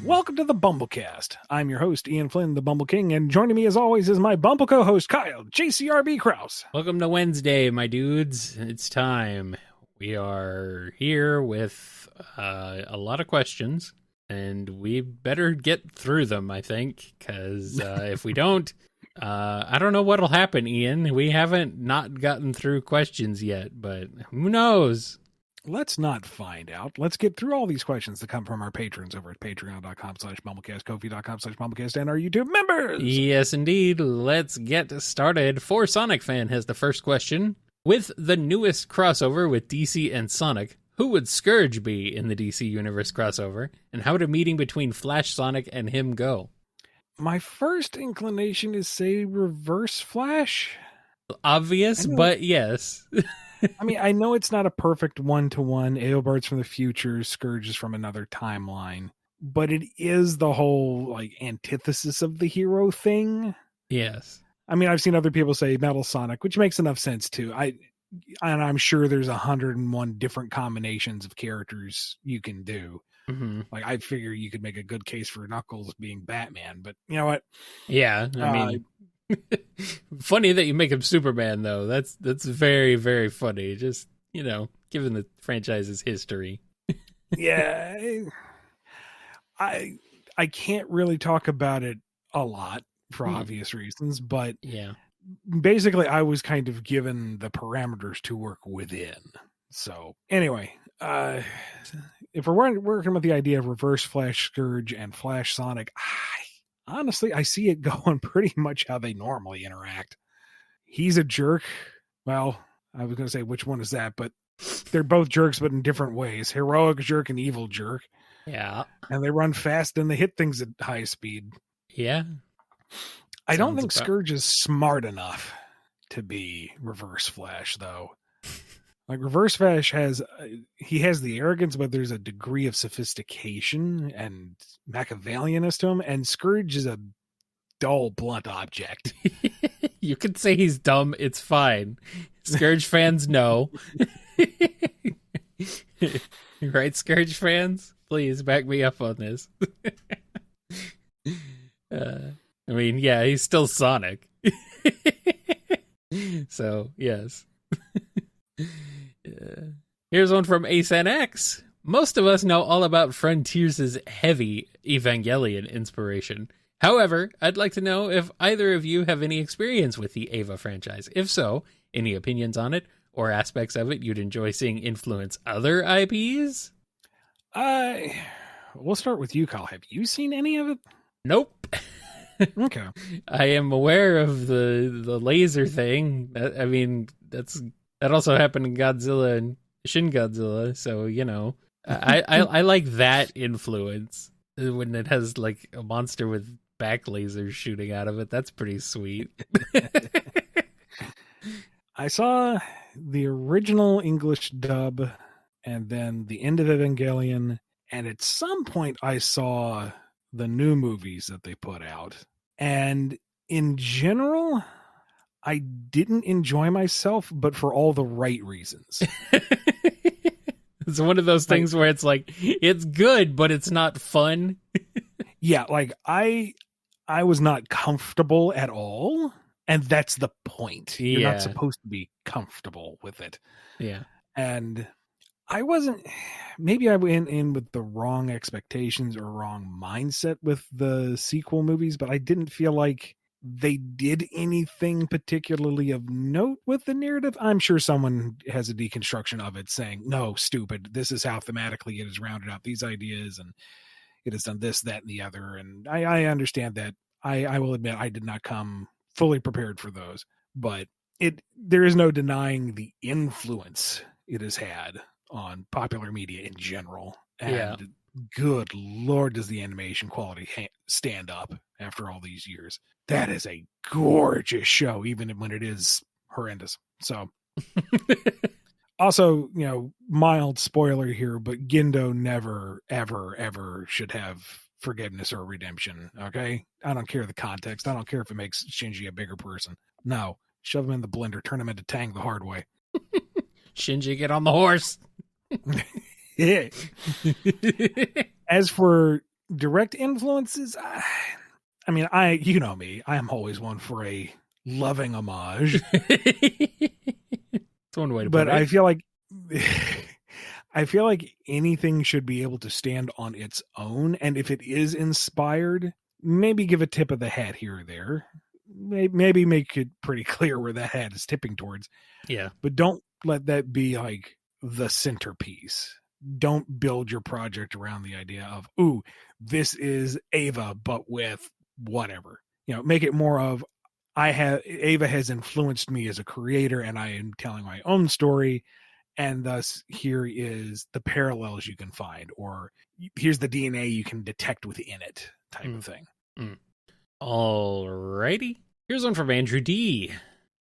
Welcome to the BumbleKast. I'm your host, Ian Flynn, the Bumble King, and joining me as always is my Bumble co-host, Kyle, JCRB Krause. Welcome to Wednesday, my dudes. It's time. We are here with a lot of questions, and we better get through them, I think, because if we don't, I don't know what'll happen, Ian. We haven't not gotten through questions yet, but who knows? Let's not find out. Let's get through all these questions that come from our patrons over at patreon.com/BumbleKast, Ko-fi.com/BumbleKast, and our YouTube members. Yes, indeed. Let's get started. For Sonic Fan has the first question. With the newest crossover with DC and Sonic, who would Scourge be in the DC Universe crossover, and how would a meeting between Flash Sonic and him go? My first inclination is say Reverse Flash. Obvious, but yes. I mean, I know it's not a perfect one-to-one. Aobart's from the future, Scourge is from another timeline, but it is the whole like antithesis of the hero thing. Yes. I mean, I've seen other people say Metal Sonic, which makes enough sense too. I'm sure there's 101 different combinations of characters you can do. Mm-hmm. Like, I figure you could make a good case for Knuckles being Batman, but you know what? Yeah, I mean, funny that you make him Superman, though. That's very, very funny. Just, given the franchise's history. Yeah, I can't really talk about it a lot for obvious reasons, but yeah, basically I was kind of given the parameters to work within. So anyway, if we're working with the idea of Reverse Flash Scourge and Flash Sonic, honestly, I see it going pretty much how they normally interact. He's a jerk. Well, I was going to say which one is that, but they're both jerks, but in different ways. Heroic jerk and evil jerk. Yeah. And they run fast and they hit things at high speed. Yeah. I don't think Scourge is smart enough to be Reverse Flash, though. Like, Reverse Flash has the arrogance, but there's a degree of sophistication and Machiavellianism to him, and Scourge is a dull, blunt object. You could say he's dumb, it's fine. Scourge fans know. Right, Scourge fans? Please back me up on this. I mean, yeah, he's still Sonic. So, yes. Here's one from AceNX. Most of us know all about Frontiers' heavy Evangelion inspiration. However, I'd like to know if either of you have any experience with the Eva franchise. If so, any opinions on it or aspects of it you'd enjoy seeing influence other IPs? We'll start with you, Kyle. Have you seen any of it? Nope. Okay. I am aware of the laser thing. That also happened in Godzilla and Shin Godzilla, so, I like that influence when it has, like, a monster with back lasers shooting out of it. That's pretty sweet. I saw the original English dub and then the end of Evangelion, and at some point I saw the new movies that they put out. And in general, I didn't enjoy myself, but for all the right reasons. It's one of those things where it's like, it's good, but it's not fun. Yeah, like I was not comfortable at all, and that's the point. Yeah. You're not supposed to be comfortable with it. Yeah. And I wasn't, maybe I went in with the wrong expectations or wrong mindset with the sequel movies, but I didn't feel like they did anything particularly of note with the narrative. I'm sure someone has a deconstruction of it saying, no, stupid, this is how thematically it has rounded out these ideas and it has done this, that, and the other. And I understand that. I will admit I did not come fully prepared for those, but there is no denying the influence it has had on popular media in general. And good Lord, does the animation quality stand up after all these years. That is a gorgeous show, even when it is horrendous. So, also, mild spoiler here, but Gendo never, ever, ever should have forgiveness or redemption. Okay? I don't care the context. I don't care if it makes Shinji a bigger person. No. Shove him in the blender. Turn him into Tang the hard way. Shinji, get on the horse. Yeah. As for Direct influences. I mean, you know me. I am always one for a loving homage. That's one way to But put it. I feel like anything should be able to stand on its own, and if it is inspired, maybe give a tip of the hat here or there. Maybe make it pretty clear where the hat is tipping towards. Yeah. But don't let that be like the centerpiece. Don't build your project around the idea of, ooh, this is Ava, but with whatever. Make it more of, Ava has influenced me as a creator, and I am telling my own story, and thus here is the parallels you can find, or here's the DNA you can detect within it, type of thing. Alrighty. Here's one from Andrew D.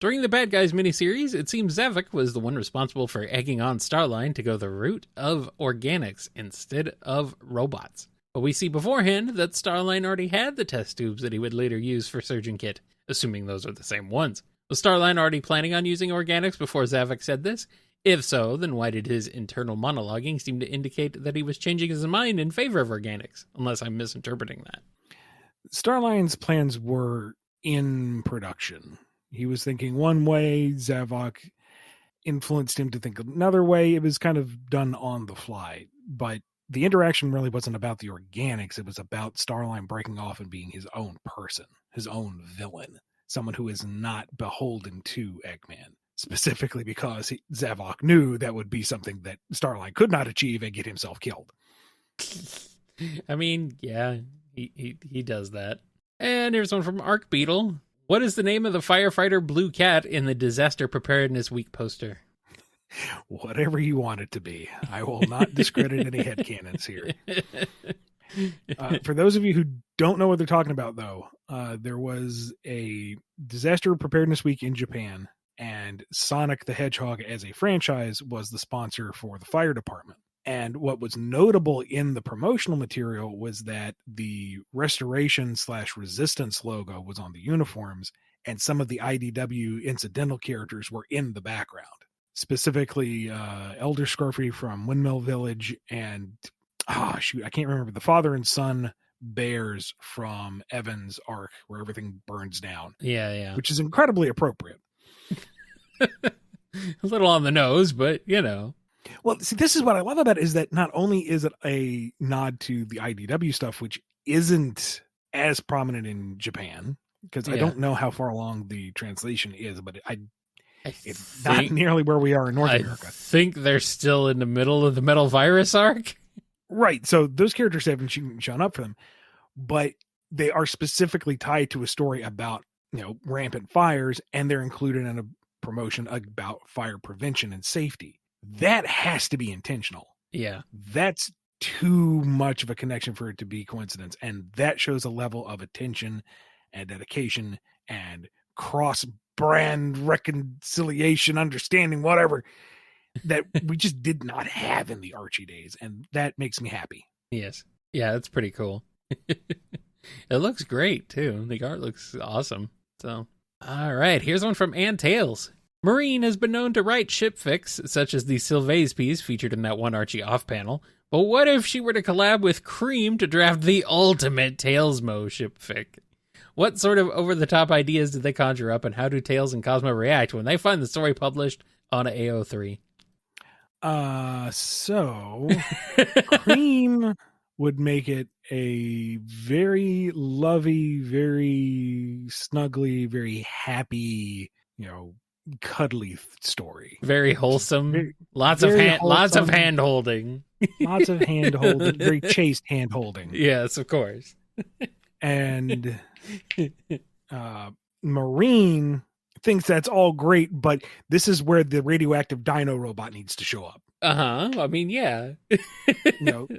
During the Bad Guys miniseries, it seems Zavik was the one responsible for egging on Starline to go the route of organics instead of robots. But we see beforehand that Starline already had the test tubes that he would later use for Surgeon Kit, assuming those are the same ones. Was Starline already planning on using organics before Zavik said this? If so, then why did his internal monologuing seem to indicate that he was changing his mind in favor of organics, unless I'm misinterpreting that? Starline's plans were in production. He was thinking one way, Zavok influenced him to think another way. It was kind of done on the fly, but the interaction really wasn't about the organics. It was about Starline breaking off and being his own person, his own villain, someone who is not beholden to Eggman, specifically because Zavok knew that would be something that Starline could not achieve and get himself killed. I mean, yeah, he does that. And here's one from Arc Beetle. What is the name of the firefighter Blue Cat in the Disaster Preparedness Week poster? Whatever you want it to be. I will not discredit any headcanons here. For those of you who don't know what they're talking about, though, there was a Disaster Preparedness Week in Japan, and Sonic the Hedgehog as a franchise was the sponsor for the fire department. And what was notable in the promotional material was that the restoration/resistance logo was on the uniforms, and some of the IDW incidental characters were in the background. Specifically, Elder Scarfy from Windmill Village, and I can't remember, the father and son bears from Evan's arc, where everything burns down. Yeah. Which is incredibly appropriate. A little on the nose, but you know. Well, see, this is what I love about it, is that not only is it a nod to the IDW stuff, which isn't as prominent in Japan, because I don't know how far along the translation is, but it's not nearly where we are in North America. I think they're still in the middle of the Metal Virus arc. Right. So those characters haven't shown up for them, but they are specifically tied to a story about, rampant fires, and they're included in a promotion about fire prevention and safety. That has to be intentional. Yeah. That's too much of a connection for it to be coincidence. And that shows a level of attention and dedication and cross-brand reconciliation, understanding, whatever, that we just did not have in the Archie days. And that makes me happy. Yes. Yeah, that's pretty cool. It looks great, too. The art looks awesome. So, all right. Here's one from Ann Tales. Marine has been known to write ship fics, such as the Sylvaise piece featured in that one Archie off panel. But what if she were to collab with Cream to draft the ultimate Talesmo ship fic? What sort of over-the-top ideas did they conjure up, and how do Tails and Cosmo react when they find the story published on AO3? So Cream would make it a very lovey, very snuggly, very happy, cuddly story. Very wholesome. Lots of hand holding. Lots of hand holding. Very chaste hand holding. Yes, of course. And Marine thinks that's all great, but this is where the radioactive dino robot needs to show up. I mean, yeah.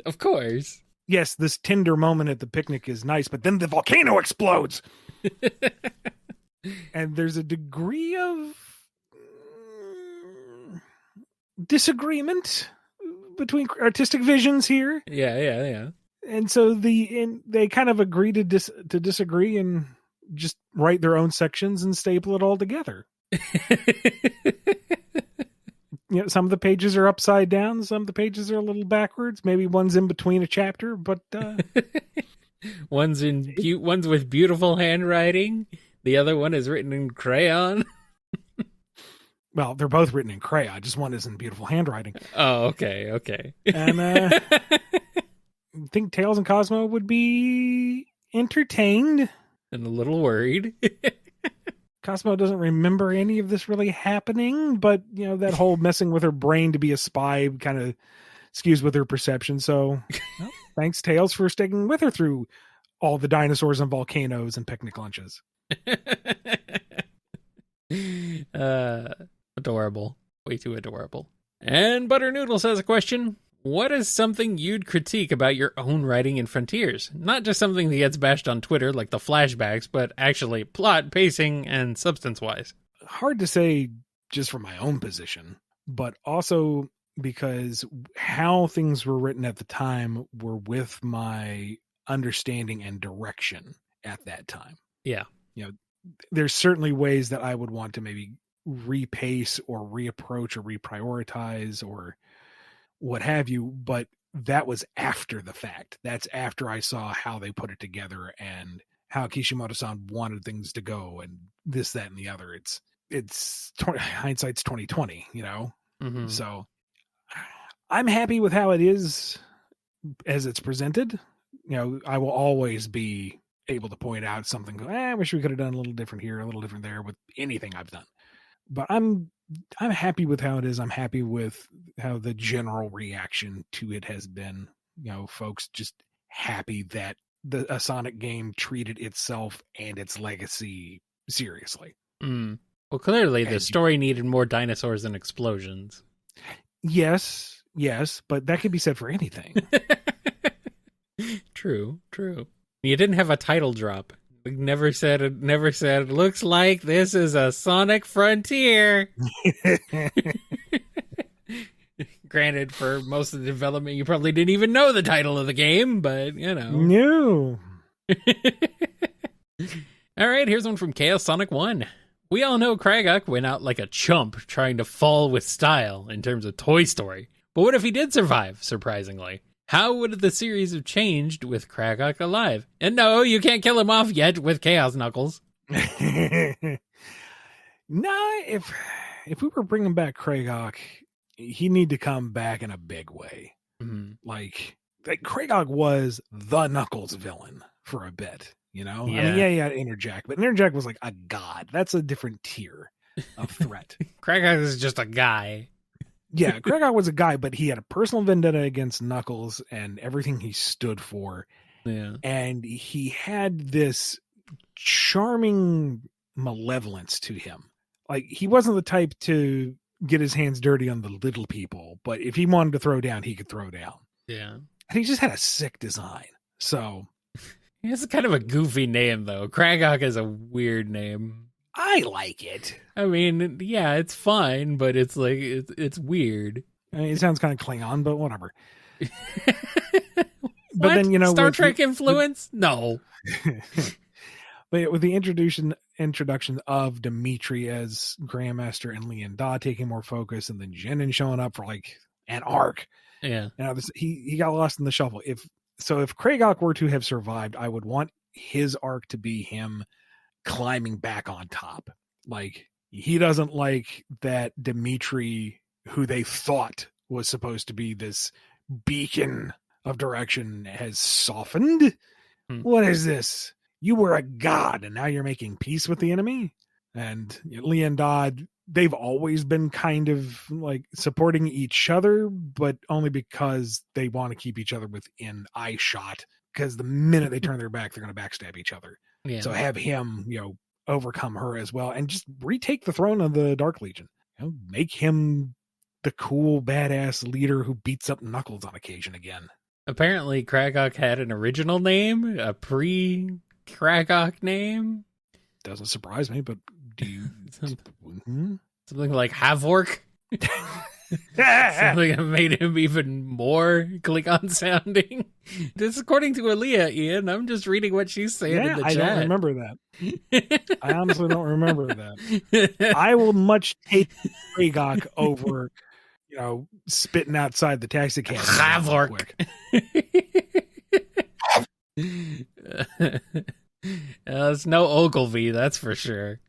Of course. Yes, this tender moment at the picnic is nice, but then the volcano explodes. And there's a degree of disagreement between artistic visions here. Yeah. And so they kind of agree to disagree and just write their own sections and staple it all together. some of the pages are upside down, some of the pages are a little backwards. Maybe one's in between a chapter, but one's with beautiful handwriting. The other one is written in crayon. Well, they're both written in crayon. Just one is in beautiful handwriting. Oh, okay. And I think Tails and Cosmo would be entertained. And a little worried. Cosmo doesn't remember any of this really happening, but, that whole messing with her brain to be a spy kind of skews with her perception. So, thanks, Tails, for sticking with her through all the dinosaurs and volcanoes and picnic lunches. Adorable. Way too adorable. And Butter Noodles has a question. What is something you'd critique about your own writing in Frontiers? Not just something that gets bashed on Twitter like the flashbacks, but actually plot, pacing, and substance-wise. Hard to say just from my own position, but also because how things were written at the time were with my understanding and direction at that time. Yeah. There's certainly ways that I would want to maybe repace or reapproach or reprioritize or what have you, but that was after the fact. That's after I saw how they put it together and how Kishimoto-san wanted things to go and this, that, and the other. It's hindsight's 2020, Mm-hmm. So I'm happy with how it is as it's presented. I will always be able to point out something. I wish we could have done a little different here, a little different there with anything I've done. But I'm happy with how it is. I'm happy with how the general reaction to it has been. Folks just happy that a Sonic game treated itself and its legacy seriously. Well, clearly the story needed more dinosaurs and explosions. Yes, but that could be said for anything. True. You didn't have a title drop. Never said, looks like this is a Sonic Frontier. Granted, for most of the development, you probably didn't even know the title of the game, but, No. All right, here's one from Chaos Sonic 1. We all know Kragok went out like a chump trying to fall with style in terms of Toy Story. But what if he did survive, surprisingly? How would the series have changed with Kragok alive? And no, you can't kill him off yet with Chaos Knuckles. No, if we were bringing back Kragok, he need to come back in a big way. Mm-hmm. Like Kragok was the Knuckles villain for a bit, Yeah. I mean, yeah, he had Interjack, but Interjack was like a god. That's a different tier of threat. Kragok is just a guy. Yeah, Kragok was a guy, but he had a personal vendetta against Knuckles and everything he stood for. Yeah. And he had this charming malevolence to him. Like, he wasn't the type to get his hands dirty on the little people, but if he wanted to throw down, he could throw down. Yeah. And he just had a sick design. So He has kind of a goofy name, though. Kragok is a weird name. I like it. I mean, yeah, it's fine, but it's like, it's weird. I mean, it sounds kind of Klingon, but whatever. But then, Star Trek influence? No. But with the introduction of Dimitri as Grandmaster and Leon Da taking more focus, and then Jennie showing up for like an arc. Yeah. He got lost in the shuffle. If Kragok were to have survived, I would want his arc to be him climbing back on top. Like, he doesn't like that Dimitri, who they thought was supposed to be this beacon of direction, has softened. What is this? You were a god and now you're making peace with the enemy? And Leon Dodd, they've always been kind of like supporting each other, but only because they want to keep each other within eye shot, because the minute they turn their back, they're going to backstab each other. Yeah. So have him, overcome her as well and just retake the throne of the Dark Legion. Make him the cool, badass leader who beats up Knuckles on occasion again. Apparently, Kragok had an original name, a pre-Kragok name. Doesn't surprise me, but do you... Something like Havork? Something that made him even more Klingon sounding. This, according to Aaliyah, Ian, I'm just reading what she's saying in the chat. I don't remember that. I honestly don't remember that. I will much take Kragok over spitting outside the taxi cab. Havork. It's no Ogilvy, that's for sure.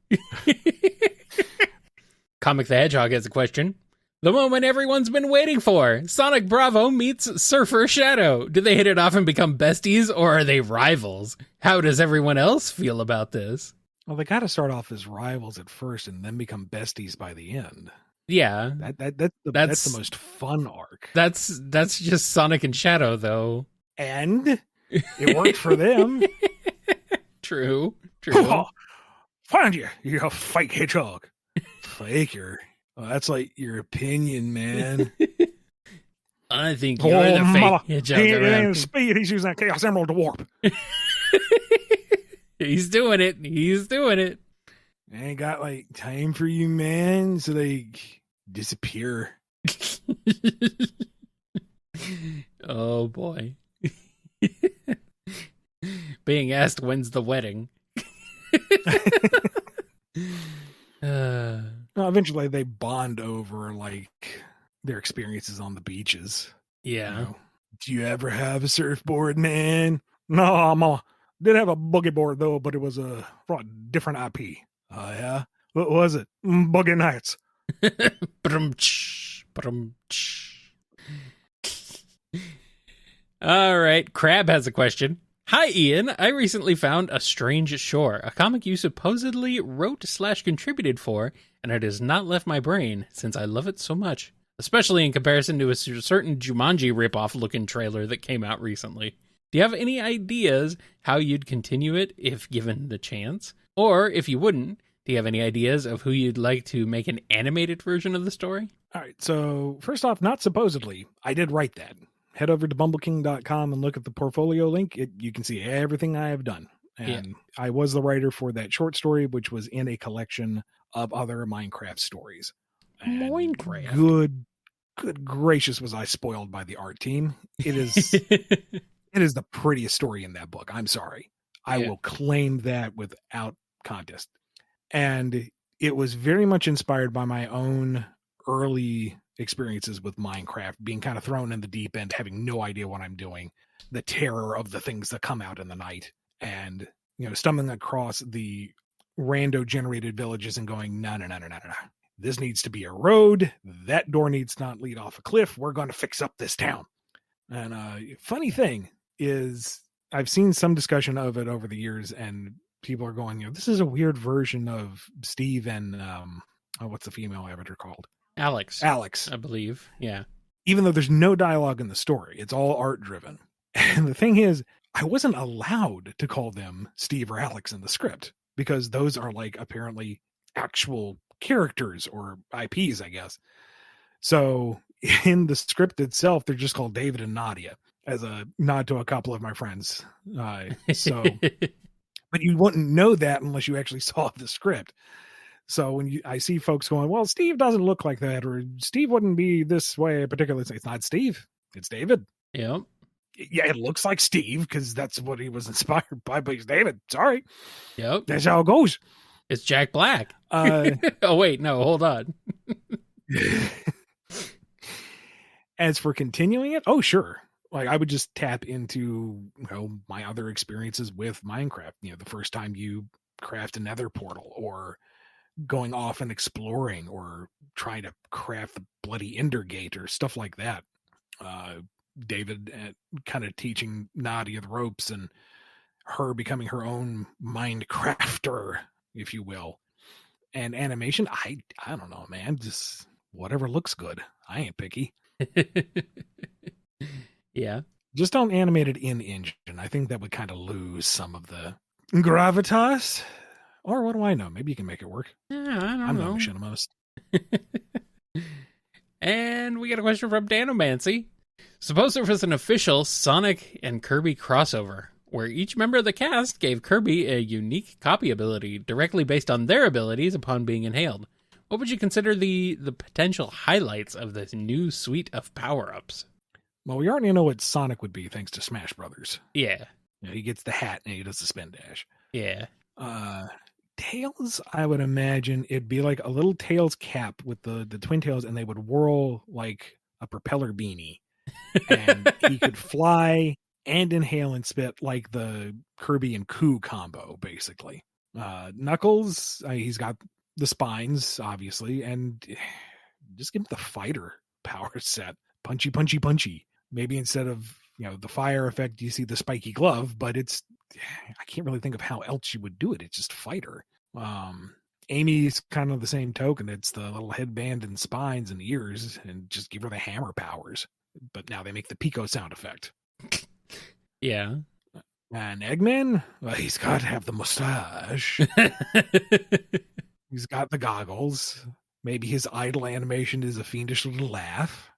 Comic the Hedgehog has a question. The moment everyone's been waiting for. Sonic Bravo meets Surfer Shadow. Do they hit it off and become besties, or are they rivals? How does everyone else feel about this? Well, they got to start off as rivals at first and then become besties by the end. Yeah. That's the most fun arc. That's just Sonic and Shadow, though. And it worked for them. True. Oh, find you fake hedgehog. Faker. Well, that's like your opinion, man. I think you're the fake hedgehog. He ain't speed. He's using that Chaos Emerald to warp. He's doing it. I ain't got time for you, man. So they disappear. Oh boy. Being asked when's the wedding. Eventually they bond over their experiences on the beaches. Yeah. Do you ever have a surfboard, man? No, Mama. Did have a boogie board though, but it was a different IP. Yeah. What was it? Boogie Nights. All right. Crab has a question. Hi, Ian. I recently found A Strange Shore, a comic you supposedly wrote/contributed for, and it has not left my brain since I love it so much, especially in comparison to a certain Jumanji ripoff looking trailer that came out recently. Do you have any ideas how you'd continue it if given the chance? Or if you wouldn't, do you have any ideas of who you'd like to make an animated version of the story? All right. So first off, not supposedly, I did write that. Head over to bumbleking.com and look at the portfolio link. You can see everything I have done. And I was the writer for that short story, which was in a collection of other Minecraft stories. And Minecraft? Good gracious, was I spoiled by the art team. It is it is the prettiest story in that book. I'm sorry. I will claim that without contest. And it was very much inspired by my own early experiences with Minecraft, being kind of thrown in the deep end, having no idea what I'm doing, the terror of the things that come out in the night, and stumbling across the rando generated villages and going, no. This needs to be a road. That door needs not lead off a cliff. We're going to fix up this town. And funny thing is, I've seen some discussion of it over the years, and people are going, this is a weird version of Steve and what's the female avatar called? Alex, I believe. Yeah. Even though there's no dialogue in the story, it's all art driven. And the thing is, I wasn't allowed to call them Steve or Alex in the script because those are apparently actual characters or IPs, I guess. So in the script itself, they're just called David and Nadia as a nod to a couple of my friends. But you wouldn't know that unless you actually saw the script. So when I see folks going, well, Steve doesn't look like that, or Steve wouldn't be this way particularly. It's not Steve. It's David. Yep. Yeah, it looks like Steve because that's what he was inspired by, but he's David. Sorry. Yep. That's how it goes. It's Jack Black. Oh, wait. No, hold on. As for continuing it, oh, sure. I would just tap into, my other experiences with Minecraft. The first time you craft a nether portal, or going off and exploring, or trying to craft the bloody Ender Gate or stuff like that. David kind of teaching Nadia the ropes and her becoming her own Minecrafter, if you will. And animation, I don't know, man. Just whatever looks good. I ain't picky. Yeah. Just don't animate it in engine. I think that would kind of lose some of the gravitas. Or what do I know? Maybe you can make it work. Yeah, I'm not a machinist. And we got a question from Danomancy. Suppose there was an official Sonic and Kirby crossover, where each member of the cast gave Kirby a unique copy ability directly based on their abilities upon being inhaled. What would you consider the potential highlights of this new suite of power-ups? Well, we already know what Sonic would be thanks to Smash Brothers. Yeah. He gets the hat and he does the spin dash. Yeah. Tails, I would imagine it'd be like a little Tails cap with the twin tails, and they would whirl like a propeller beanie. And he could fly and inhale and spit like the Kirby and Coo combo, basically. Knuckles, he's got the spines, obviously, and just give him the fighter power set. Punchy, punchy, punchy. Maybe instead of, the fire effect, you see the spiky glove, but I can't really think of how else you would do it. It's just fighter. Amy's kind of the same token. It's the little headband and spines and ears, and just give her the hammer powers. But now they make the Pico sound effect. Yeah. And Eggman, well, he's got to have the mustache. He's got the goggles. Maybe his idle animation is a fiendish little laugh.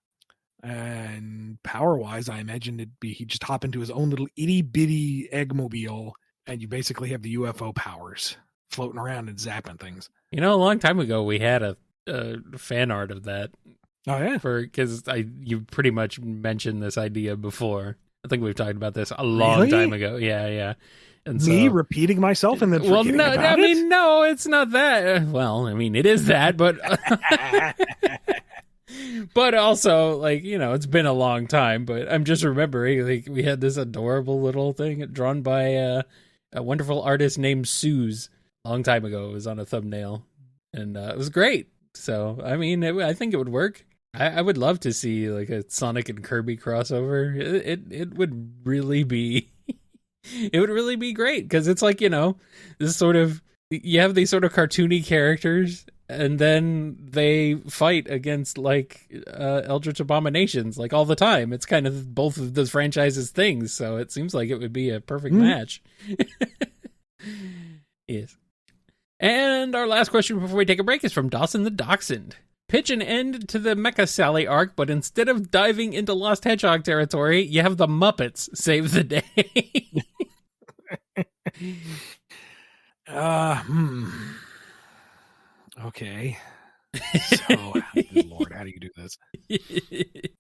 And power-wise, I imagine he'd just hop into his own little itty-bitty Eggmobile, and you basically have the UFO powers floating around and zapping things. A long time ago, we had a fan art of that. Oh, yeah? Because you pretty much mentioned this idea before. I think we've talked about this a long time ago. Yeah. And me repeating myself and then forgetting about it? No, it's not that. Well, it is that, but but also, it's been a long time. But I'm just remembering, we had this adorable little thing drawn by a wonderful artist named Suze a long time ago. It was on a thumbnail, and it was great. So, I think it would work. I would love to see a Sonic and Kirby crossover. It would really be, it would really be great, because it's this sort of, you have these sort of cartoony characters, and then they fight against Eldritch abominations all the time. It's kind of both of those franchises things, so it seems like it would be a perfect match. Yes. And our last question before we take a break is from Dawson the Dachshund. Pitch an end to the Mecha Sally arc, but instead of diving into Lost Hedgehog territory, you have the Muppets save the day. Okay. So, good Lord, how do you do this?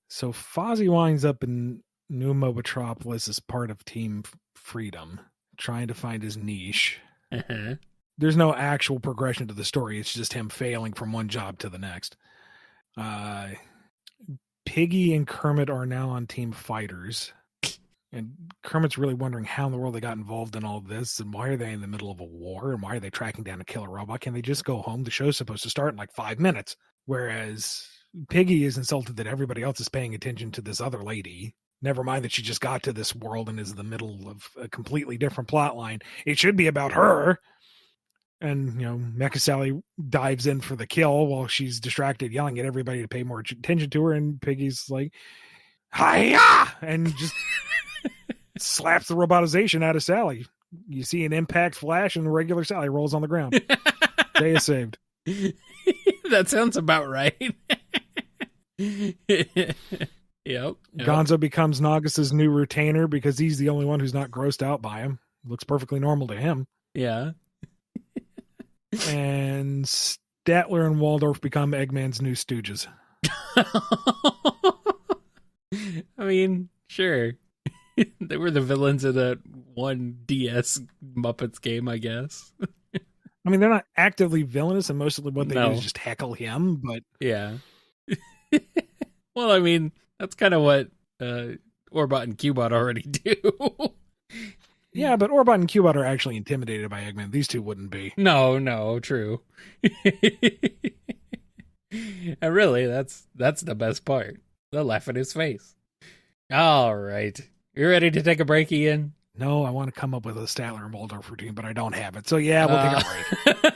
So Fozzie winds up in New Mobotropolis as part of Team Freedom, trying to find his niche. Uh-huh. There's no actual progression to the story. It's just him failing from one job to the next. Piggy and Kermit are now on Team Fighters. And Kermit's really wondering how in the world they got involved in all this, and why are they in the middle of a war, and why are they tracking down a killer robot? Can they just go home? The show's supposed to start in 5 minutes. Whereas Piggy is insulted that everybody else is paying attention to this other lady. Never mind that she just got to this world and is in the middle of a completely different plot line. It should be about her. And, Mecha Sally dives in for the kill while she's distracted, yelling at everybody to pay more attention to her. And Piggy's like, hi-ya! And just slaps the robotization out of Sally. You see an impact flash and the regular Sally rolls on the ground. Day is saved. That sounds about right. Yep. Gonzo becomes Nagas's new retainer because he's the only one who's not grossed out by him. Looks perfectly normal to him. Yeah. And Statler and Waldorf become Eggman's new stooges. Sure. They were the villains of that one DS Muppets game, I guess. They're not actively villainous, and mostly what they do is just heckle him, but... Yeah. Well, that's kind of what Orbot and Cubot already do. Yeah, but Orbot and Cubot are actually intimidated by Eggman. These two wouldn't be. No, true. And really, that's the best part. They'll laugh at his face. All right. You ready to take a break, Ian? No, I want to come up with a Statler and Waldorf routine, but I don't have it. So yeah, we'll take a break.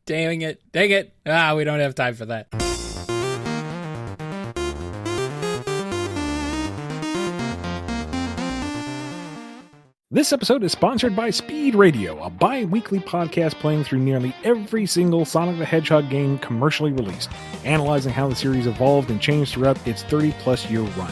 Dang it. We don't have time for that. This episode is sponsored by Speed Radio, a bi-weekly podcast playing through nearly every single Sonic the Hedgehog game commercially released, analyzing how the series evolved and changed throughout its 30-plus year run.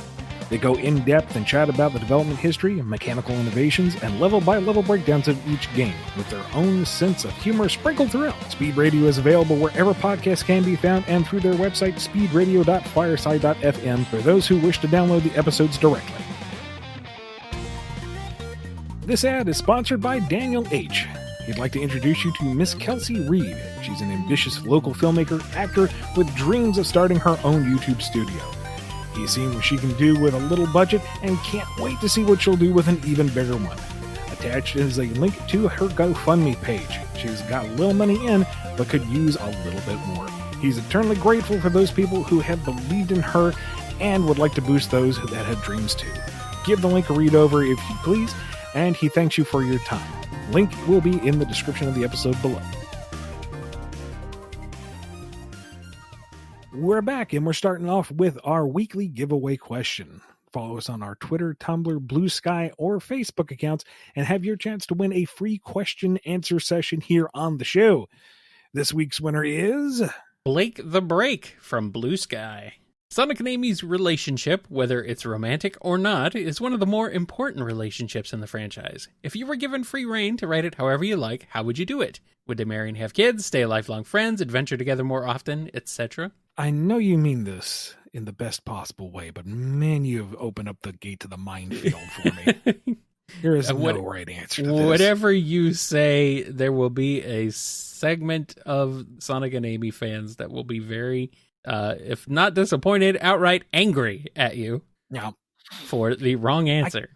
They go in-depth and chat about the development history, mechanical innovations, and level-by-level breakdowns of each game, with their own sense of humor sprinkled throughout. Speed Radio is available wherever podcasts can be found and through their website, speedradio.fireside.fm, for those who wish to download the episodes directly. This ad is sponsored by Daniel H. He'd like to introduce you to Miss Kelsey Reed. She's an ambitious local filmmaker, actor with dreams of starting her own YouTube studio. He's seen what she can do with a little budget and can't wait to see what she'll do with an even bigger one. Attached is a link to her GoFundMe page. She's got a little money in, but could use a little bit more. He's eternally grateful for those people who have believed in her and would like to boost those that have dreams too. Give the link a read over if you please, and he thanks you for your time. Link will be in the description of the episode below. We're back, and we're starting off with our weekly giveaway question. Follow us on our Twitter, Tumblr, Blue Sky, or Facebook accounts and have your chance to win a free question answer session here on the show. This week's winner is Blake the Break from Blue Sky. Sonic and Amy's relationship, whether it's romantic or not, is one of the more important relationships in the franchise. If you were given free reign to write it however you like, how would you do it? Would they marry and have kids, stay lifelong friends, adventure together more often, etc.? I know you mean this in the best possible way, but man, you've opened up the gate to the minefield for me. There is no right answer to this. Whatever you say, there will be a segment of Sonic and Amy fans that will be very, if not disappointed, outright angry at you for the wrong answer.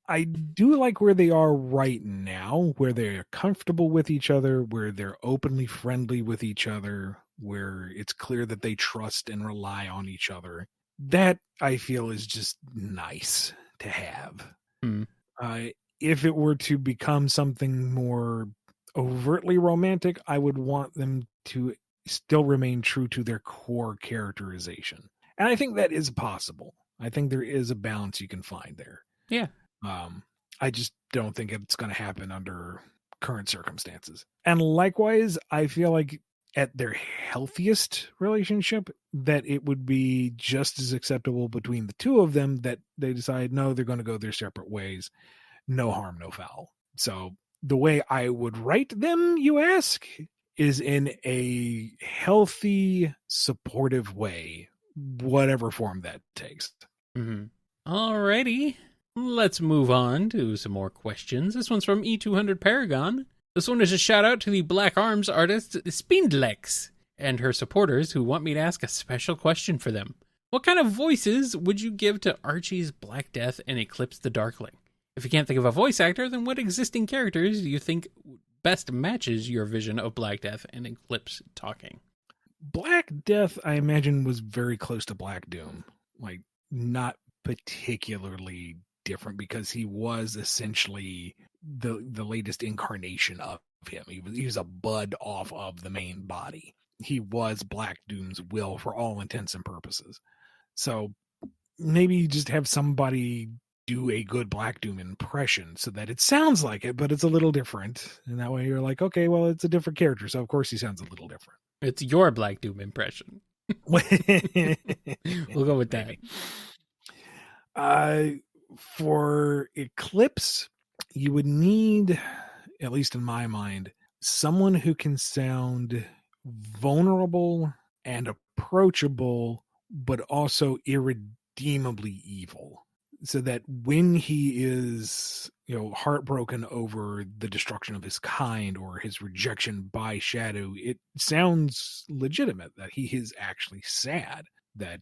I do like where they are right now, where they're comfortable with each other, where they're openly friendly with each other, where it's clear that they trust and rely on each other. That, I feel, is just nice to have. If it were to become something more overtly romantic, I would want them to still remain true to their core characterization. And I think that is possible. I think there is a balance you can find there. Yeah. I just don't think it's going to happen under current circumstances. And likewise, I feel like at their healthiest relationship, that it would be just as acceptable between the two of them that they decide, no, they're going to go their separate ways. No harm, no foul. So the way I would write them, you ask, is in a healthy, supportive way, whatever form that takes. Alrighty. Let's move on to some more questions. This one's from E200 Paragon. This one is a shout out to the Black Arms artist Spindlex and her supporters who want me to ask a special question for them. What kind of voices would you give to Archie's Black Death and Eclipse the Darkling? If you can't think of a voice actor, then what existing characters do you think best matches your vision of Black Death and Eclipse talking? Black Death, I imagine, was very close to Black Doom. Like, not particularly different because he was essentially the latest incarnation of him. He was a bud off of the main body. He was Black Doom's will for all intents and purposes. So maybe just have somebody do a good Black Doom impression so that it sounds like it, but it's a little different. And that way you're like, okay, well, it's a different character, so of course he sounds a little different. It's your Black Doom impression. We'll go with that. For Eclipse, you would need, at least in my mind, someone who can sound vulnerable and approachable, but also irredeemably evil. So that when he is, heartbroken over the destruction of his kind or his rejection by Shadow, it sounds legitimate that he is actually sad, that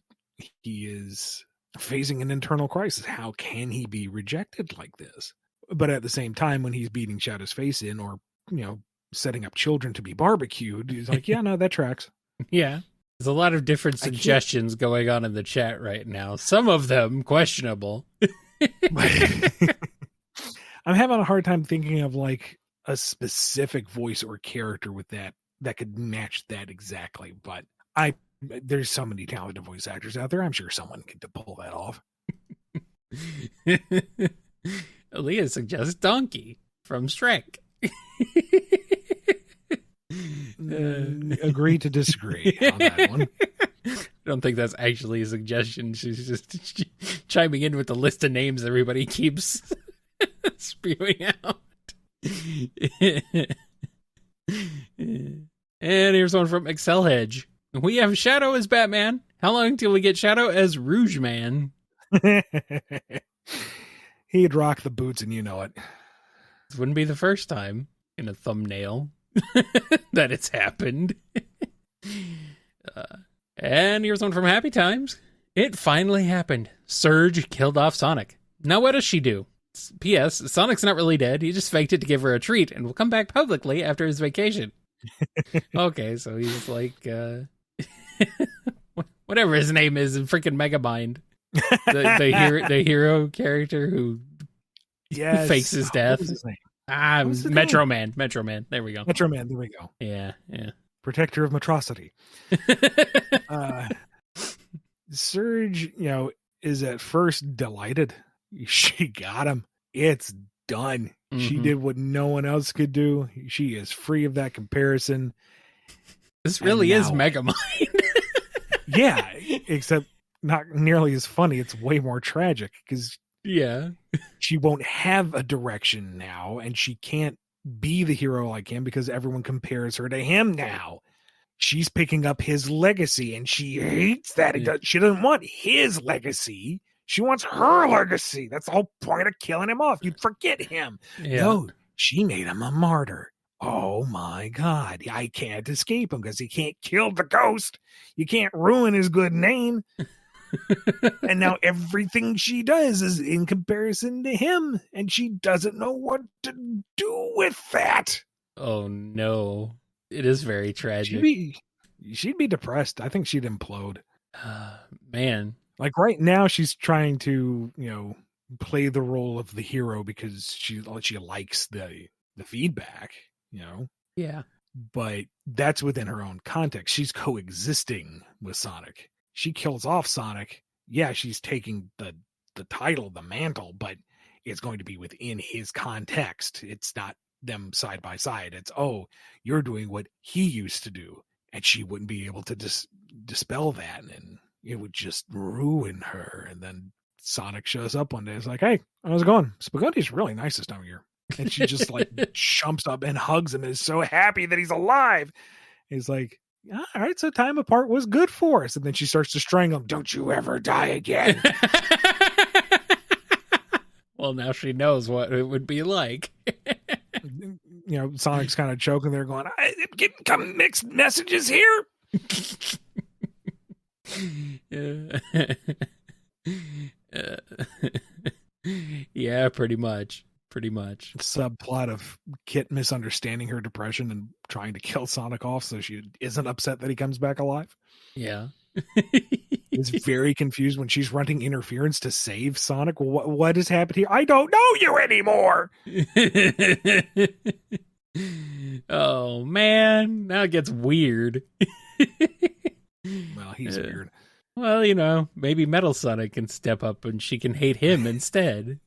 he is facing an internal crisis. How can he be rejected like this? But at the same time, when he's beating Shadow's face in or, setting up children to be barbecued, he's like, yeah, no, that tracks. Yeah. There's a lot of different suggestions going on in the chat right now. Some of them questionable. I'm having a hard time thinking of like a specific voice or character with that could match that exactly. But there's so many talented voice actors out there. I'm sure someone could pull that off. Aaliyah suggests Donkey from Shrek. Agree to disagree on that one. I don't think that's actually a suggestion. She's just chiming in with the list of names everybody keeps spewing out. And here's one from Excel Hedge. We have Shadow as Batman. How long till we get Shadow as Rouge Man? He'd rock the boots and you know it. This wouldn't be the first time. in a thumbnail that it's happened. And here's one from Happy Times. It finally happened. Surge killed off Sonic. Now what does she do? P.S. Sonic's not really dead. He just faked it to give her a treat and will come back publicly after his vacation. Okay, so he's like, whatever his name is in freaking Megamind. The hero character who fakes his death. His name? Metro Man. Metro Man. There we go. Metro Man. There we go. Yeah. Protector of Metrocity. Surge, is at first delighted. She got him. It's done. Mm-hmm. She did what no one else could do. She is free of that comparison. This really is Megamind. Yeah, except not nearly as funny. It's way more tragic because she won't have a direction now, and she can't be the hero like him because everyone compares her to him now. She's picking up his legacy, and she hates that. She doesn't want his legacy. She wants her legacy. That's the whole point of killing him off. You'd forget him. Yeah. No, she made him a martyr. Oh my God. I can't escape him because he can't kill the ghost. You can't ruin his good name. And now everything she does is in comparison to him, and she doesn't know what to do with that. Oh no. It is very tragic. She'd be depressed. I think she'd implode. Man. Like right now she's trying to, play the role of the hero because she likes the feedback, Yeah. But that's within her own context. She's coexisting with Sonic. She kills off Sonic. Yeah, she's taking the title, the mantle, but it's going to be within his context. It's not them side by side. It's, you're doing what he used to do, and she wouldn't be able to dispel that, and it would just ruin her. And then Sonic shows up one day. It's like, hey, how's it going? Spaghetti's really nice this time of year. And she just jumps up and hugs him and is so happy that he's alive. He's like, all right, so time apart was good for us. And then she starts to strangle him. Don't you ever die again. Well, now she knows what it would be like. Sonic's kind of choking there going, I'm getting mixed messages here. Yeah, pretty much. Subplot of Kit misunderstanding her depression and trying to kill Sonic off so she isn't upset that he comes back alive. Yeah. Is very confused when she's running interference to save Sonic. Well, what has happened here? I don't know you anymore. Oh, man. Now it gets weird. Well, he's weird. Well, maybe Metal Sonic can step up and she can hate him instead.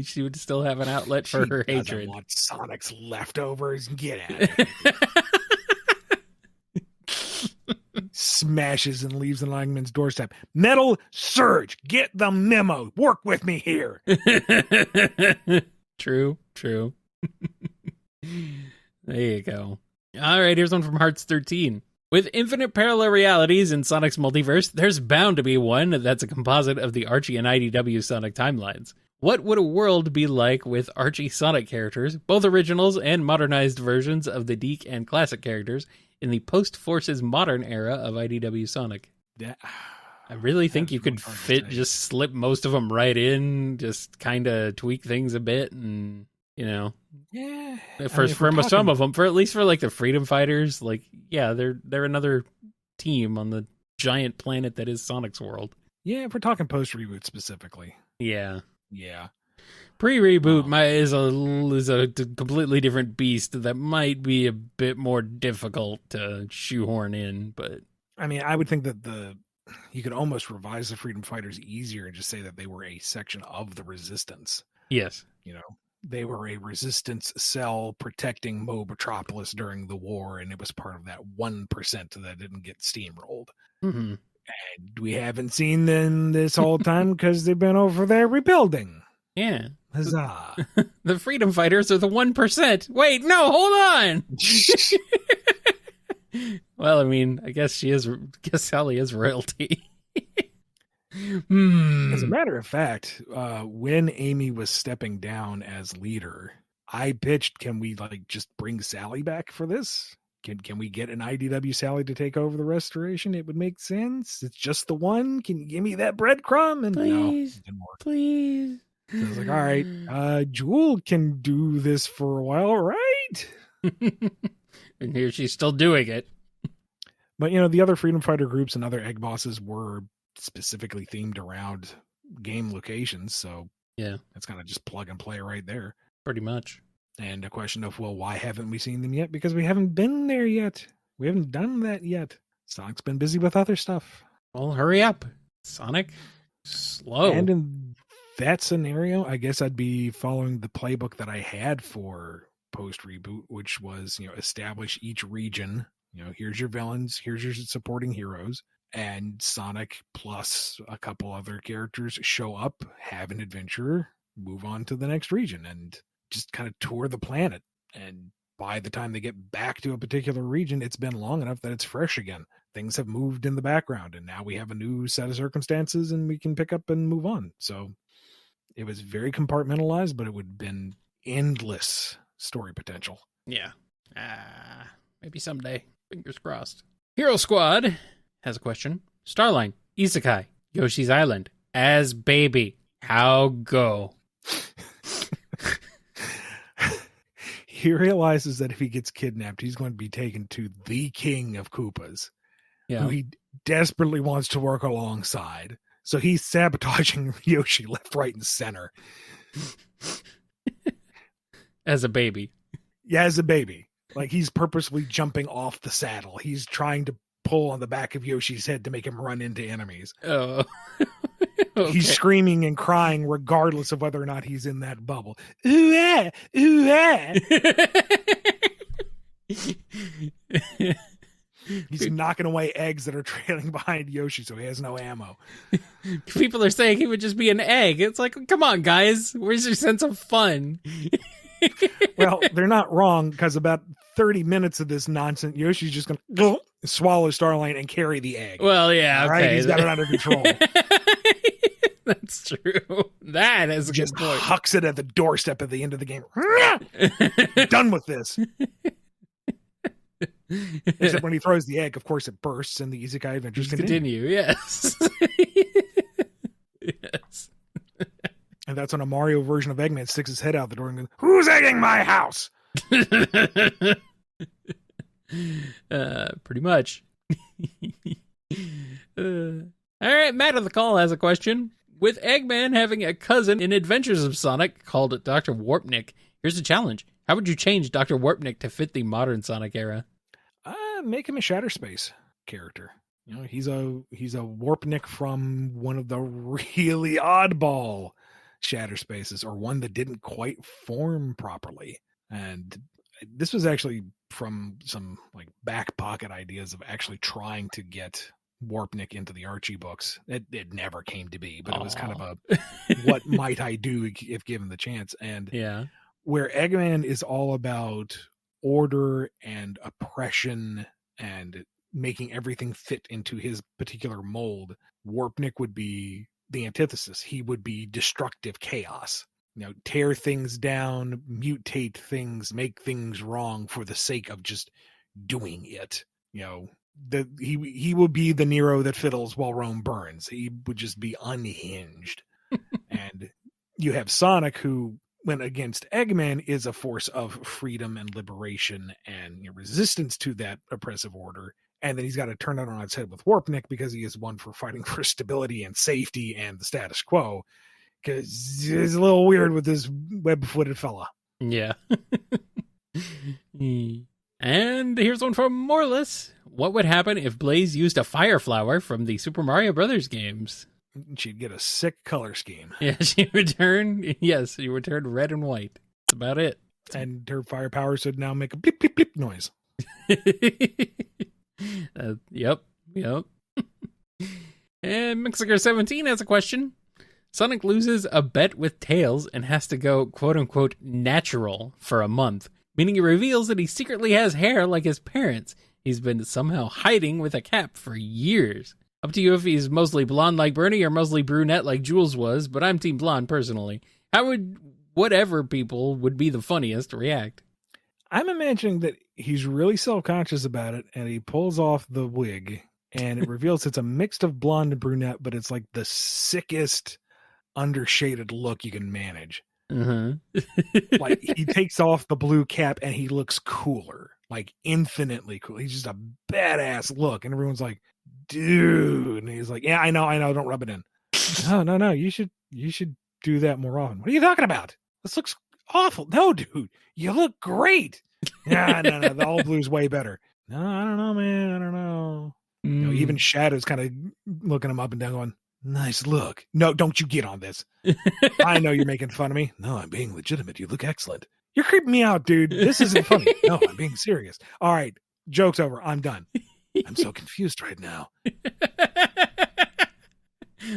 She would still have an outlet for her hatred. Want Sonic's leftovers? Get at it. Smashes and leaves an Langman's doorstep. Metal Surge, get the memo. Work with me here. True. There you go. All right, here's one from Hearts 13. With infinite parallel realities in Sonic's multiverse, there's bound to be one that's a composite of the Archie and IDW Sonic timelines. What would a world be like with Archie Sonic characters, both originals and modernized versions of the Deke and classic characters, in the post-Forces modern era of IDW Sonic? I really think you could just slip most of them right in, just kind of tweak things a bit, and yeah. For some of them, for at least for like the Freedom Fighters, they're another team on the giant planet that is Sonic's world. Yeah, if we're talking post reboot specifically. Yeah. Pre-reboot is a completely different beast that might be a bit more difficult to shoehorn in, but I mean, I would think that you could almost revise the Freedom Fighters easier and just say that they were a section of the Resistance. Yes. They were a resistance cell protecting Metropolis during the war, and it was part of that 1% that didn't get steamrolled. Mm-hmm. And we haven't seen them this whole time because they've been over there rebuilding. Yeah. Huzzah. The Freedom Fighters are the 1%. Wait, no, hold on. Well, I mean, I guess Sally is royalty. As a matter of fact, when Amy was stepping down as leader, I pitched, can we like just bring Sally back for this? Can we get an IDW Sally to take over the restoration? It would make sense. It's just the one. Can you give me that breadcrumb? And Please, no, it didn't work. please. So I was like, all right, Jewel can do this for a while, right? And here she's still doing it. But, you know, the other Freedom Fighter groups and other egg bosses were specifically themed around game locations. So yeah, it's kind of just plug and play right there. Pretty much. And a question of, well, why haven't we seen them yet? Because we haven't been there yet. We haven't done that yet. Sonic's been busy with other stuff. Well, hurry up, Sonic. Slow. And in that scenario, I guess I'd be following the playbook that I had for post-reboot, which was, you know, establish each region. You know, here's your villains, here's your supporting heroes, and Sonic plus a couple other characters show up, have an adventure, move on to the next region, and just kind of tour the planet. And by the time they get back to a particular region, it's been long enough that it's fresh again. Things have moved in the background, and now we have a new set of circumstances, and we can pick up and move on. So it was very compartmentalized, but it would have been endless story potential. Yeah. Maybe someday. Fingers crossed. Hero Squad has a question. Starline, Isekai, Yoshi's Island, as baby. How go? He realizes that if he gets kidnapped, he's going to be taken to the king of Koopas, who he desperately wants to work alongside. So he's sabotaging Yoshi left, right, and center. As a baby. Yeah, as a baby. Like, he's purposely jumping off the saddle. He's trying to pull on the back of Yoshi's head to make him run into enemies. Oh. Okay. He's screaming and crying regardless of whether or not he's in that bubble. Ooh, ah, ooh, ah. He's knocking away eggs that are trailing behind Yoshi, so he has no ammo. People are saying he would just be an egg. It's like, come on, guys. Where's your sense of fun? Well, they're not wrong, because about 30 minutes of this nonsense, Yoshi's just going to swallow Starline and carry the egg. Well, yeah, okay. Right? He's got it under control. That's true. That is a just good point. Hucks it at the doorstep at the end of the game. Done with this. Except when he throws the egg, of course it bursts and the Isekai adventures continue. Yes. Yes. And that's when a Mario version of Eggman sticks his head out the door and goes, "Who's egging my house?" Pretty much. All right, Matt on the call has a question. With Eggman having a cousin in Adventures of Sonic called Dr. Warpnik, here's a challenge. How would you change Dr. Warpnik to fit the modern Sonic era? Make him a Shatterspace character. You know, he's a Warpnik from one of the really oddball Shatterspaces, or one that didn't quite form properly. And this was actually from some like back pocket ideas of actually trying to get Warpnik into the Archie books. It never came to be, but it was kind of a what might I do if given the chance. And yeah, where Eggman is all about order and oppression and making everything fit into his particular mold, Warpnik would be the antithesis. He would be destructive chaos. You know, tear things down, mutate things, make things wrong for the sake of just doing it. You know, he would be the Nero that fiddles while Rome burns. He would just be unhinged. And you have Sonic, who went against Eggman, is a force of freedom and liberation and resistance to that oppressive order. And then he's got to turn it on its head with Warpnik, because he is one for fighting for stability and safety and the status quo. Because he's a little weird with this web-footed fella. Yeah. And here's one from Morless. What would happen if Blaze used a fire flower from the Super Mario Brothers games? She'd get a sick color scheme. Yeah, she returned red and white. That's about it. And her fire powers would now make a bleep, bleep, bleep noise. Yep. And Mexico17 has a question. Sonic loses a bet with Tails and has to go quote-unquote natural for a month, meaning it reveals that he secretly has hair like his parents. He's been somehow hiding with a cap for years. Up to you if he's mostly blonde like Bernie or mostly brunette like Jules was, but I'm team blonde personally. How would whatever people would be the funniest to react. I'm imagining that he's really self-conscious about it, and he pulls off the wig, and it reveals it's a mix of blonde and brunette, but it's like the sickest undershaded look you can manage. Like, he takes off the blue cap, and he looks cooler, like infinitely cool. He's just a badass look, and everyone's like, dude. And he's like, yeah, I know, don't rub it in. No, you should do that more often. What are you talking about? This looks awful. No, dude, you look great. No, the all blue's way better. No, I don't know, man. I don't know. You know, even Shadow's kind of looking him up and down going, nice look. No, don't you get on this. I know you're making fun of me. No, I'm being legitimate. You look excellent. You're creeping me out, dude. This isn't funny. No, I'm being serious. All right, joke's over. I'm done. I'm so confused right now.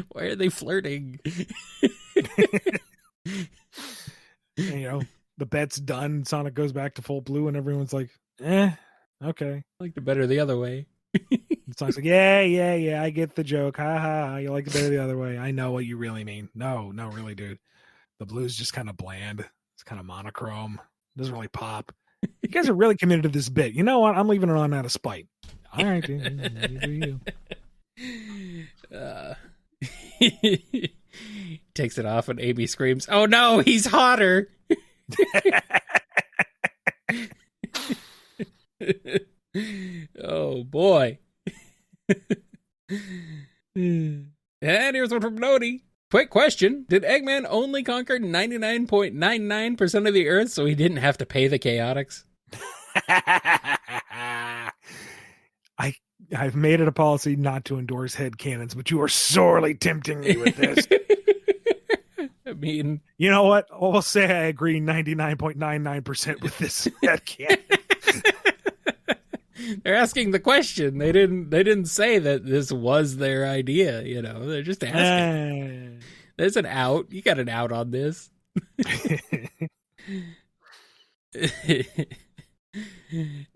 Why are they flirting? And, you know, the bet's done. Sonic goes back to full blue, and everyone's like, okay. I like it better the other way. Sonic's like, yeah, I get the joke. Ha ha. You like it better the other way. I know what you really mean. No, really, dude. The blue's just kind of bland. It's kind of monochrome. It doesn't really pop. You guys are really committed to this bit. You know what? I'm leaving it on out of spite. All right, dude. You do you. Takes it off and AB screams, oh no, he's hotter. Oh boy. And here's one from Nodi. Quick question. Did Eggman only conquer 99.99% of the Earth so he didn't have to pay the Chaotix? I've made it a policy not to endorse headcanons, but you are sorely tempting me with this. I mean, you know what? I'll say I agree 99.99% with this headcanon. They're asking the question. They didn't say that this was their idea, you know. They're just asking. There's an out. You got an out on this.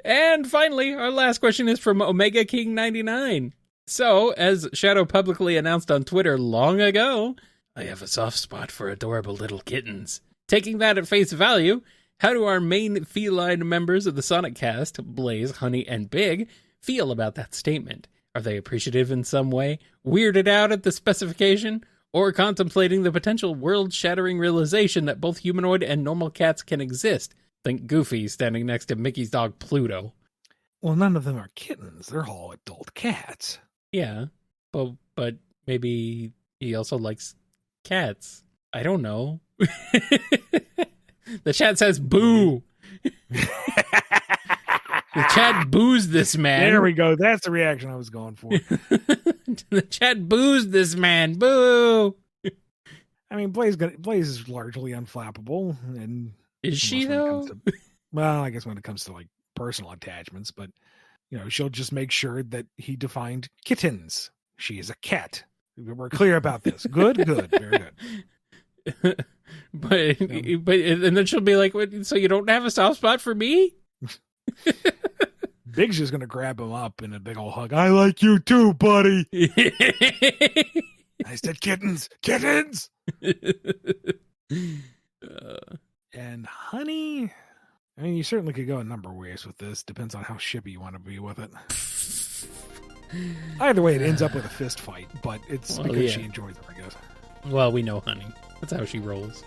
And finally, our last question is from Omega King 99. So, as Shadow publicly announced on Twitter long ago, I have a soft spot for adorable little kittens. Taking that at face value, how do our main feline members of the Sonic cast, Blaze, Honey, and Big, feel about that statement? Are they appreciative in some way, weirded out at the specification, or contemplating the potential world-shattering realization that both humanoid and normal cats can exist? Think Goofy standing next to Mickey's dog Pluto. Well, none of them are kittens. They're all adult cats. Yeah, but maybe he also likes cats. I don't know. The chat says boo. The chat boos this man. There we go. That's the reaction I was going for. The chat boos this man. Boo. I mean, Blaze is largely unflappable, and is she though? Well, I guess when it comes to like personal attachments, but you know, she'll just make sure that he defined kittens. She is a cat. We're clear about this. Good, very good. But and then she'll be like, "What, so you don't have a soft spot for me?" Big's just gonna grab him up in a big old hug. I like you too, buddy. I said kittens. And Honey, I mean, you certainly could go a number of ways with this. Depends on how shippy you want to be with it. Either way, it ends up with a fist fight, but it's because she enjoys it, I guess. Well, we know Honey. That's how she rolls.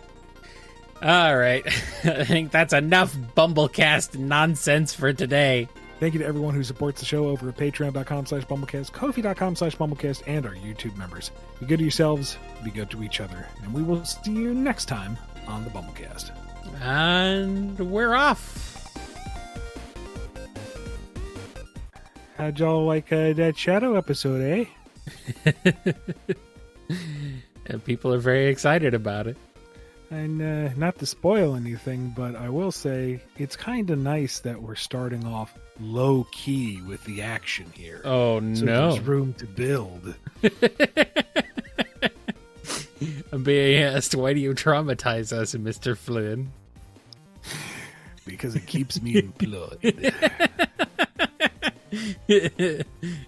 All right. I think that's enough BumbleKast nonsense for today. Thank you to everyone who supports the show over at patreon.com/BumbleKast, Ko-fi.com/BumbleKast, and our YouTube members. Be good to yourselves, be good to each other, and we will see you next time on the BumbleKast. And we're off. How'd y'all like that Shadow episode, eh? And people are very excited about it. And not to spoil anything, but I will say it's kind of nice that we're starting off low key with the action here. Oh, so no. There's room to build. I'm being asked, why do you traumatize us, Mr. Flynn? Because it keeps me employed.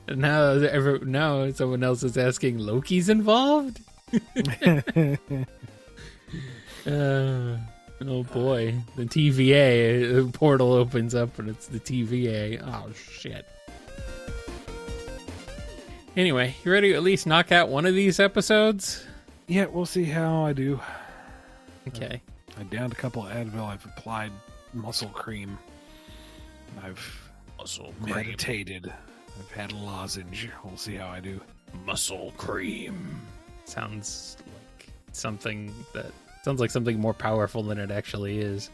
Now someone else is asking, Loki's involved? Oh boy, the TVA portal opens up and it's the TVA. Oh shit. Anyway, you ready to at least knock out one of these episodes? Yeah, we'll see how I do. Okay. I downed a couple of Advil. I've applied muscle cream. I've meditated. I've had a lozenge. We'll see how I do. Muscle cream. Sounds like something more powerful than it actually is.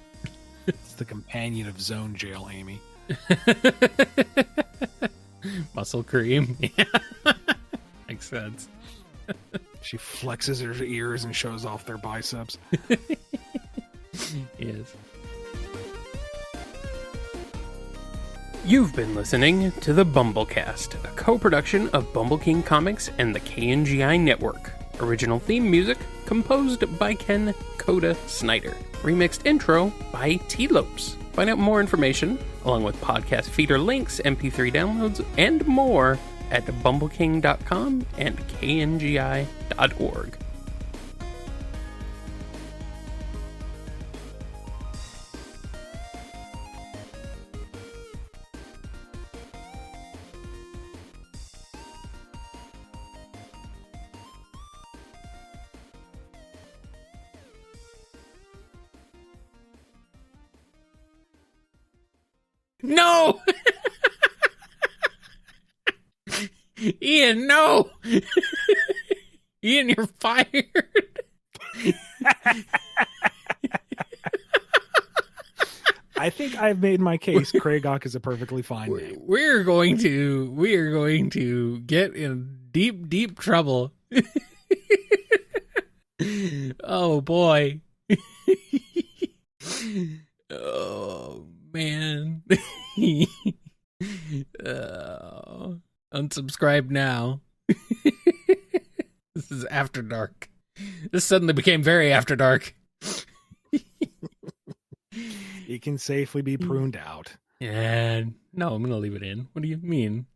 It's the companion of Zone Jail, Amy. Muscle cream. Yeah. Makes sense. She flexes her ears and shows off their biceps. Yes. You've been listening to the BumbleKast, a co-production of Bumble King Comics and the KNGI Network. Original theme music composed by Ken Coda Snyder. Remixed intro by T-Lopes. Find out more information, along with podcast feeder links, MP3 downloads, and more at bumbleking.com and kngi.org. No! Ian, no! Ian, you're fired! I think I've made my case. Kragok is a perfectly fine name. We're going to get in deep, deep trouble. Oh boy. Oh man. Unsubscribe now. This is After Dark. This suddenly became very After Dark. It can safely be pruned out. And no, I'm going to leave it in. What do you mean?